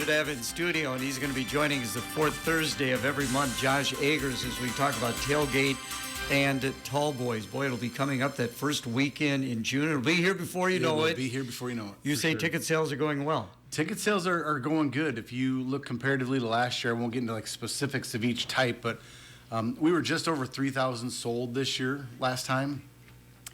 pleasure to have in studio, and he's going to be joining us the fourth Thursday of every month, Josh Agers, as we talk about Tailgate and Tallboys. Boy, it'll be coming up that first weekend in June. It'll be here before you know it. It'll be here before you know it. You say sure. Ticket sales are going well. Ticket sales are going good. If you look comparatively to last year, I won't get into like specifics of each type, but we were just over 3,000 sold this year last time,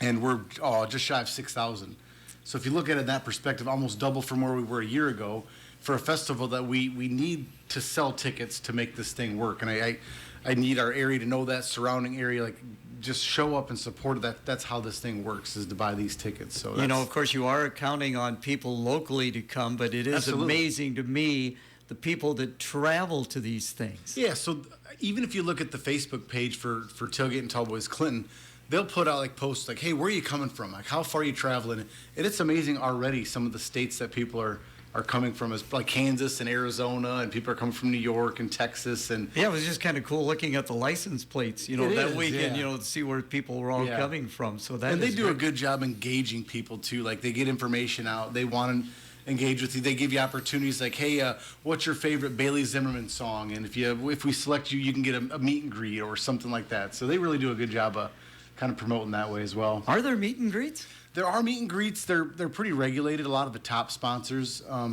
and we're just shy of 6,000. So if you look at it in that perspective, almost double from where we were a year ago for a festival that we need to sell tickets to make this thing work. And I need our area to know that, surrounding area, like just show up and support that. That's how this thing works, is to buy these tickets. So you know, of course, you are counting on people locally to come, but it is Absolutely. Amazing to me the people that travel to these things. Yeah, so even if you look at the Facebook page for Tailgate and Tallboys Clinton, they'll put out like posts like, hey, where are you coming from? Like, how far are you traveling? And it's amazing already some of the states that people are coming from, is like Kansas and Arizona, and people are coming from New York and Texas. And yeah, it was just kind of cool looking at the license plates, you know, that weekend, yeah. you know, to see where people were all coming from. So that and they do great. a good job engaging people too. Like, they get information out. They want to engage with you. They give you opportunities like, hey, what's your favorite Bailey Zimmerman song? And if we select you, you can get a meet and greet or something like that. So they really do a good job of kind of promoting that way as well. Are there meet and greets? There are meet and greets. They're pretty regulated. A lot of the top sponsors, a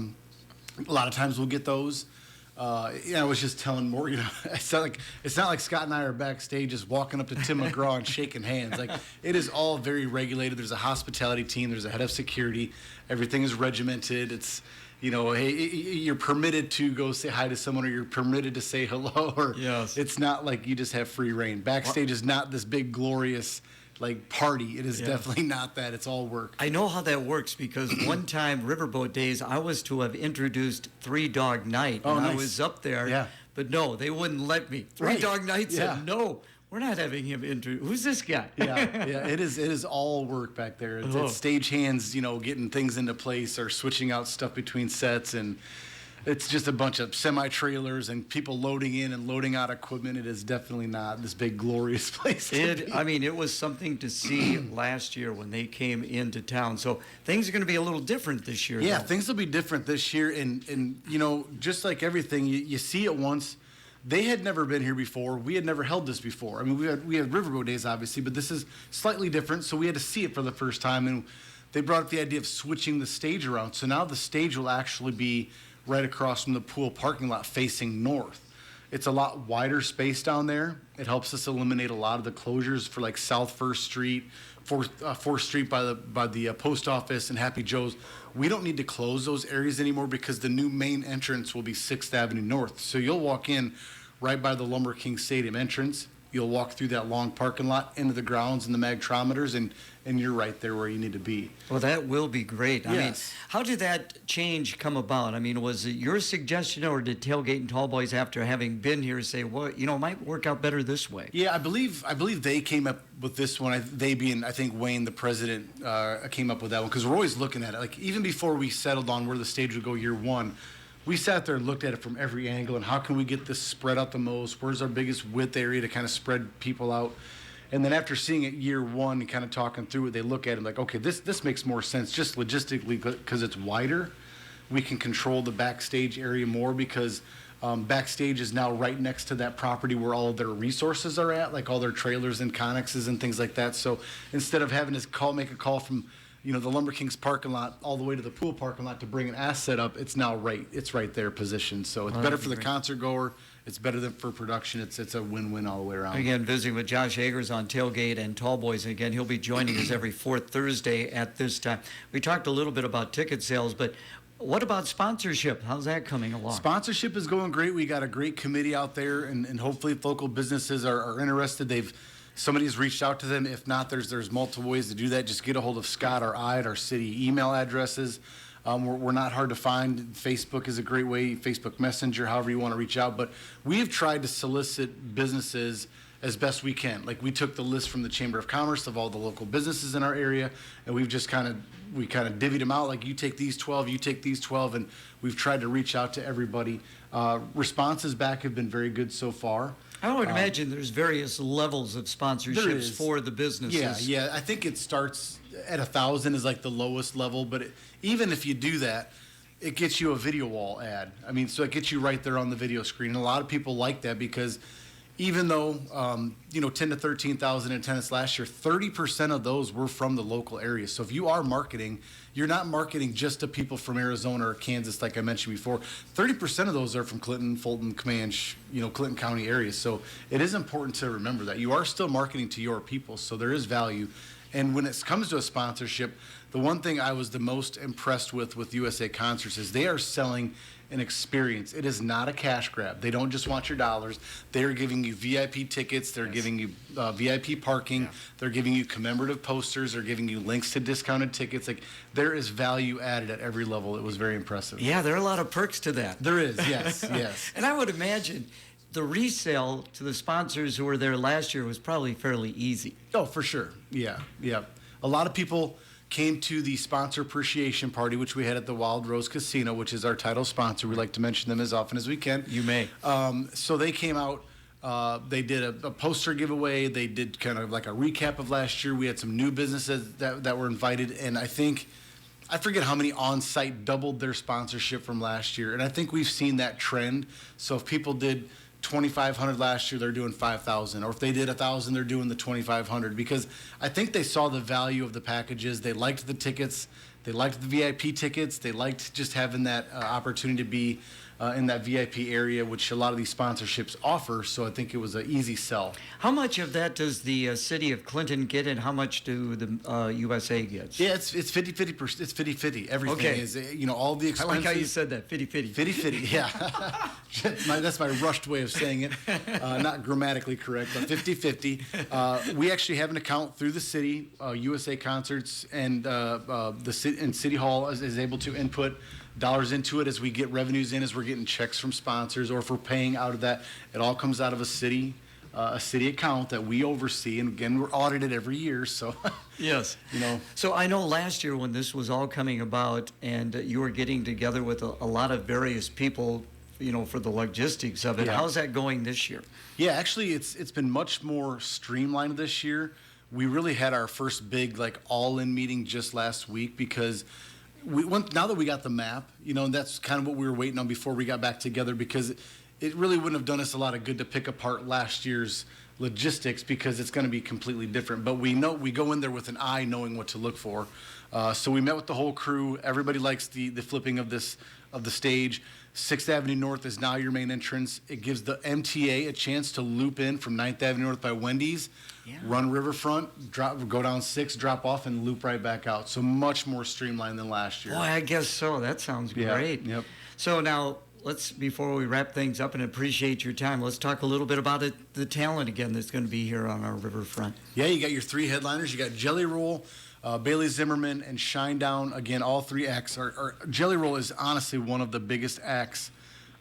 lot of times we'll get those. I was just telling Morgan, it's not like Scott and I are backstage just walking up to Tim McGraw and shaking hands. Like, it is all very regulated. There's a hospitality team. There's a head of security. Everything is regimented. It's, you know, hey, you're permitted to go say hi to someone, or you're permitted to say hello. Or yes. It's not like you just have free reign. Backstage is not this big glorious like party. It is definitely not that. It's all work. I know how that works because one time, Riverboat Days, I was to have introduced Three Dog Night. Oh, and nice. I was up there, but no, they wouldn't let me. Three Dog Night said, no, we're not having him introduce. Who's this guy? It is all work back there. It's stage hands, you know, getting things into place or switching out stuff between sets, and it's just a bunch of semi-trailers and people loading in and loading out equipment. It is definitely not this big, glorious place. I mean, it was something to see last year when they came into town. So things are going to be a little different this year. Yeah, though. Things will be different this year. And you know, just like everything, you see it once. They had never been here before. We had never held this before. I mean, we had Riverboat Days, obviously, but this is slightly different. So we had to see it for the first time. And they brought up the idea of switching the stage around. So now the stage will actually be right across from the pool parking lot facing north. It's a lot wider space down there. It helps us eliminate a lot of the closures for like South 1st Street, 4th Street by the post office and Happy Joe's. We don't need to close those areas anymore because the new main entrance will be 6th Avenue North. So you'll walk in right by the Lumber King Stadium entrance. You'll walk through that long parking lot into the grounds and the magtrometers, and you're right there where you need to be. Well, that will be great. I mean, Yes. how did that change come about? I mean, was it your suggestion, or did Tailgate and Tallboys, after having been here, say, well, you know, it might work out better this way? Yeah, I believe they came up with this one. They being, I think, Wayne, the president, came up with that one, because we're always looking at it. Like, even before we settled on where the stage would go year one, we sat there and looked at it from every angle, and how can we get this spread out the most? Where's our biggest width area to kind of spread people out? And then after seeing it year one and kind of talking through it, they look at it like, okay, this makes more sense just logistically because it's wider. We can control the backstage area more because backstage is now right next to that property where all of their resources are at, like all their trailers and connexes and things like that. So instead of having to make a call from, you know, the Lumber Kings parking lot all the way to the pool parking lot to bring an asset up, it's right there positioned. So it's better for the concert goer. It's better than for production. It's a win-win all the way around. Again, visiting with Josh Agers on Tailgate and Tallboys. And again, he'll be joining us every fourth Thursday at this time. We talked a little bit about ticket sales, but what about sponsorship? How's that coming along? Sponsorship is going great. We got a great committee out there, and hopefully if local businesses are interested. Somebody's reached out to them. If not, there's multiple ways to do that. Just get a hold of Scott or I at our city email addresses. We're not hard to find. Facebook is a great way, Facebook Messenger, however you want to reach out. But we have tried to solicit businesses as best we can. Like, we took the list from the Chamber of Commerce of all the local businesses in our area, and we've just kind of divvied them out. Like, you take these 12, you take these 12, and we've tried to reach out to everybody. Responses back have been very good so far. I would imagine there's various levels of sponsorships for the businesses. Yeah. I think it starts at 1,000 is like the lowest level, but even if you do that, it gets you a video wall ad. I mean, so it gets you right there on the video screen. And a lot of people like that because even though, 10 to 13,000 attendance last year, 30% of those were from the local area. So if you are marketing, you're not marketing just to people from Arizona or Kansas, like I mentioned before. 30% of those are from Clinton, Fulton, Comanche, Clinton County areas. So it is important to remember that you are still marketing to your people. So there is value. And when it comes to a sponsorship, the one thing I was the most impressed with USA Concerts is they are selling an experience. It is not a cash grab. They don't just want your dollars. They are giving you VIP tickets. They're giving you VIP parking. Yeah. They're giving you commemorative posters. They're giving you links to discounted tickets. Like, there is value added at every level. It was very impressive. Yeah, there are a lot of perks to that. There is, yes, yes. And I would imagine the resale to the sponsors who were there last year was probably fairly easy. Oh, for sure. Yeah, yeah. A lot of people came to the sponsor appreciation party, which we had at the Wild Rose Casino, which is our title sponsor. We like to mention them as often as we can. You may. So they came out. They did a poster giveaway. They did kind of like a recap of last year. We had some new businesses that were invited, and I forget how many on-site doubled their sponsorship from last year. And I think we've seen that trend. So if people did 2,500 last year, they're doing 5,000, or if they did 1,000, they're doing the 2,500, because I think they saw the value of the packages. They liked the tickets, they liked the VIP tickets, they liked just having that opportunity to be in that VIP area, which a lot of these sponsorships offer. So I think it was an easy sell. How much of that does the city of Clinton get, and how much do the USA get? Yeah, it's 50-50. It's 50-50. Everything is, all the expenses. I like how you said that, 50-50. 50-50, yeah. That's my rushed way of saying it. Not grammatically correct, but 50-50. We actually have an account through the city, USA Concerts, and City Hall is able to input dollars into it as we get revenues in, as we're getting checks from sponsors, or if we're paying out of that. It all comes out of a city account that we oversee, and again, we're audited every year. So yes, So I know last year when this was all coming about, and you were getting together with a lot of various people, for the logistics of it. Yeah. How's that going this year? Yeah, actually, it's been much more streamlined this year. We really had our first big all-in meeting just last week, because now that we got the map, and that's kind of what we were waiting on before we got back together, because it really wouldn't have done us a lot of good to pick apart last year's logistics, because it's going to be completely different. But we go in there with an eye knowing what to look for. So we met with the whole crew. Everybody likes the flipping of the stage. 6th Avenue North is now your main entrance. It gives the MTA a chance to loop in from 9th Avenue North by Wendy's, run Riverfront, go down 6th, drop off, and loop right back out. So much more streamlined than last year. Boy, I guess so. That sounds great. Yep. So now, before we wrap things up and appreciate your time, let's talk a little bit about the talent again that's going to be here on our Riverfront. Yeah, you got your 3 headliners. You got Jelly Roll, Bailey Zimmerman, and Shinedown. Again, all 3 acts are Jelly Roll is honestly one of the biggest acts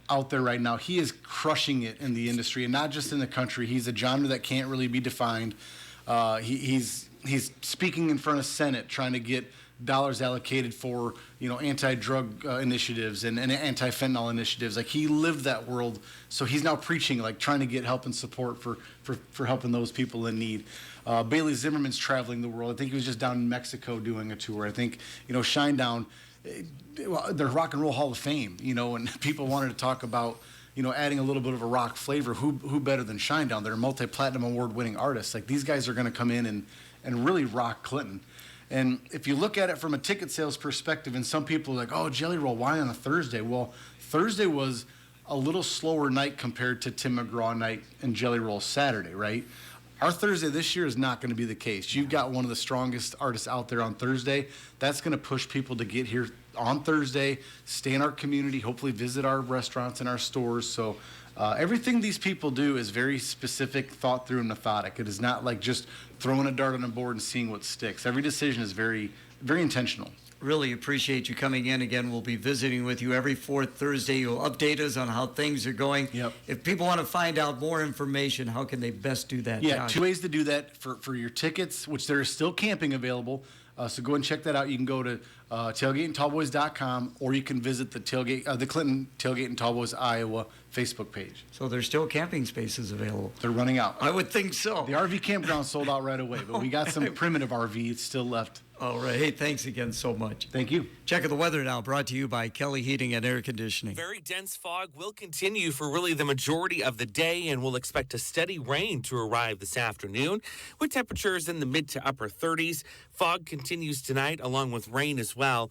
out there right now. He is crushing it in the industry, and not just in the country. He's a genre that can't really be defined. He's speaking in front of Senate, trying to get dollars allocated for anti-drug initiatives and anti-fentanyl initiatives. He lived that world, so he's now preaching, trying to get help and support for helping those people in need. Bailey Zimmerman's traveling the world. I think he was just down in Mexico doing a tour. I think Shinedown, they're Rock and Roll Hall of Fame, and people wanted to talk about adding a little bit of a rock flavor. Who better than Shinedown? They're multi-platinum award-winning artists. These guys are going to come in and really rock Clinton. And if you look at it from a ticket sales perspective, and some people are like, oh, Jelly Roll, why on a Thursday? Well, Thursday was a little slower night compared to Tim McGraw night and Jelly Roll Saturday, right? Our Thursday this year is not going to be the case. You've got one of the strongest artists out there on Thursday. That's going to push people to get here on Thursday, stay in our community, hopefully visit our restaurants and our stores. So everything these people do is very specific, thought through, and methodic. It is not like just throwing a dart on a board and seeing what sticks. Every decision is very, very intentional. Really appreciate you coming in. Again, we'll be visiting with you every 4th Thursday. You'll update us on how things are going. Yep. If people want to find out more information, how can they best do that? Yeah, Josh? 2 ways to do that. For your tickets, which there is still camping available, so go and check that out. You can go to Tailgate and Tallboys.com, or you can visit the Clinton Tailgate and Tallboys Iowa Facebook page. So there's still camping spaces available. They're running out. I would think so. The RV campground sold out right away, but we got some primitive RVs still left. All right. Hey, thanks again so much. Thank you. Checking the weather now, brought to you by Kelly Heating and Air Conditioning. Very dense fog will continue for really the majority of the day, and we'll expect a steady rain to arrive this afternoon with temperatures in the mid to upper 30s. Fog continues tonight along with rain as well.